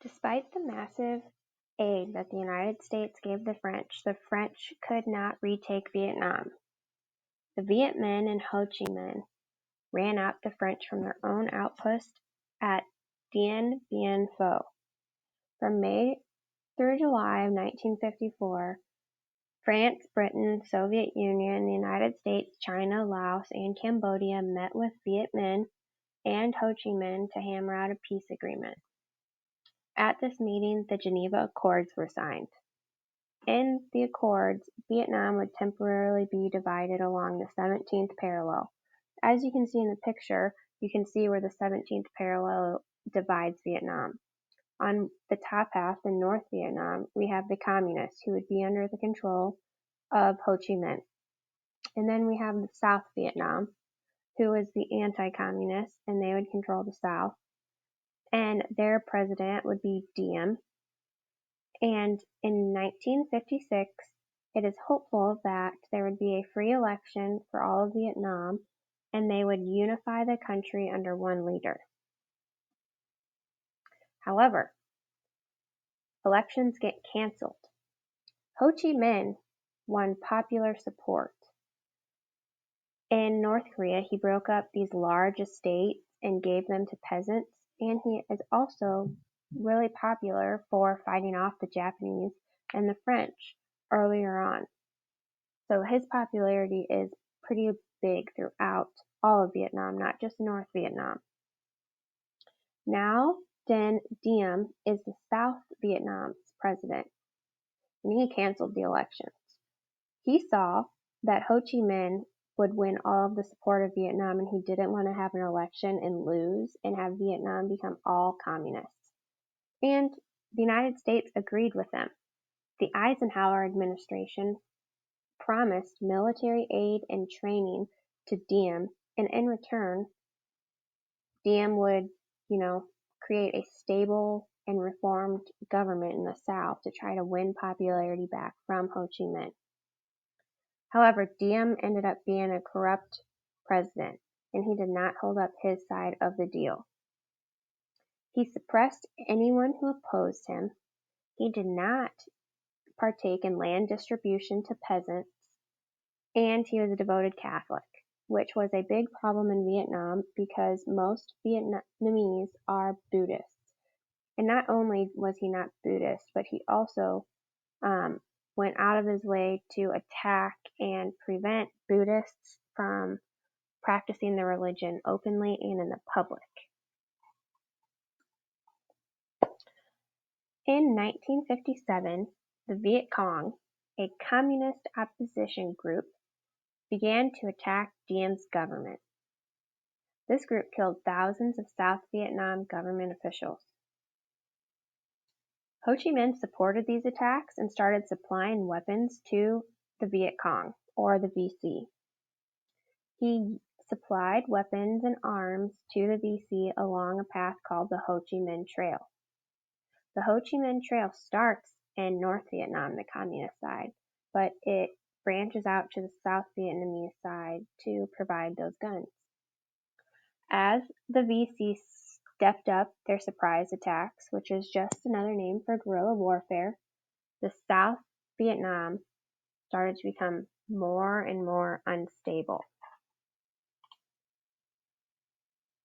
Despite the massive aid that the United States gave the French could not retake Vietnam. The Viet Minh and Ho Chi Minh ran out the French from their own outpost at Dien Bien Phu. From May through July of 1954, France, Britain, Soviet Union, the United States, China, Laos, and Cambodia met with Viet Minh and Ho Chi Minh to hammer out a peace agreement. At this meeting, the Geneva Accords were signed. In the Accords, Vietnam would temporarily be divided along the 17th parallel. As you can see in the picture, you can see where the 17th parallel divides Vietnam. On the top half, in North Vietnam, we have the communists who would be under the control of Ho Chi Minh. And then we have the South Vietnam, who is the anti-communists, and they would control the South. And their president would be Diem. And in 1956, it is hopeful that there would be a free election for all of Vietnam, and they would unify the country under one leader. However, elections get canceled. Ho Chi Minh won popular support. In North Korea, he broke up these large estates and gave them to peasants, and he is also really popular for fighting off the Japanese and the French earlier on. So his popularity is pretty big throughout all of Vietnam, not just North Vietnam. Now, Diem is the South Vietnam's president, and he canceled the elections. He saw that Ho Chi Minh would win all of the support of Vietnam, and he didn't want to have an election and lose and have Vietnam become all communists. And the United States agreed with him. The Eisenhower administration promised military aid and training to Diem, and in return, Diem would, create a stable and reformed government in the South to try to win popularity back from Ho Chi Minh. However, Diem ended up being a corrupt president, and he did not hold up his side of the deal. He suppressed anyone who opposed him. He did not partake in land distribution to peasants, and he was a devoted Catholic, which was a big problem in Vietnam because most Vietnamese are Buddhists. And not only was he not Buddhist, but he also went out of his way to attack and prevent Buddhists from practicing their religion openly and in the public. In 1957, the Viet Cong, a communist opposition group, began to attack Diem's government. This group killed thousands of South Vietnam government officials. Ho Chi Minh supported these attacks and started supplying weapons to the Viet Cong, or the VC. He supplied weapons and arms to the VC along a path called the Ho Chi Minh Trail. The Ho Chi Minh Trail starts in North Vietnam, the communist side, but it branches out to the South Vietnamese side to provide those guns. As the VC stepped up their surprise attacks, which is just another name for guerrilla warfare, the South Vietnam started to become more and more unstable.